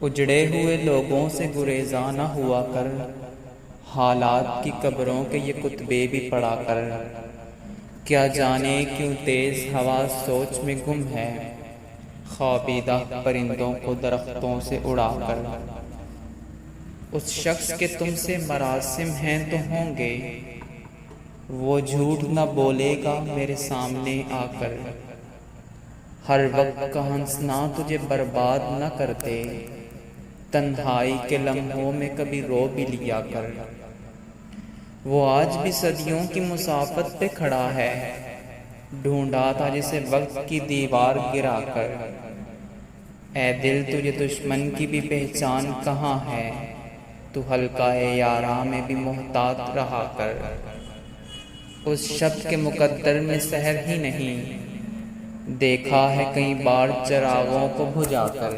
اجڑے ہوئے لوگوں سے گریزاں نہ ہوا کر، حالات کی قبروں کے یہ کتبے بھی پڑھا کر۔ کیا جانے کیوں تیز ہوا سوچ میں گم ہے، خوابیدہ پرندوں کو درختوں سے اڑا کر۔ اس شخص کے تم سے مراسم ہیں تو ہوں گے، وہ جھوٹ نہ بولے گا میرے سامنے آ کر۔ ہر وقت کا ہنسنا تجھے برباد نہ کر دے، تنہائی کے لمحوں میں کبھی رو بھی لیا کر۔ وہ آج بھی صدیوں کی مسافت پہ کھڑا ہے، ڈھونڈا تھا جسے وقت کی دیوار گرا کر۔ اے دل تجھے دشمن کی بھی پہچان کہاں ہے، تو حلقہ یاراں میں بھی محتاط رہا کر۔ اس شب کے مقدر میں سحر ہی نہیں، دیکھا ہے کئی بار چراغوں کو بجھا کر۔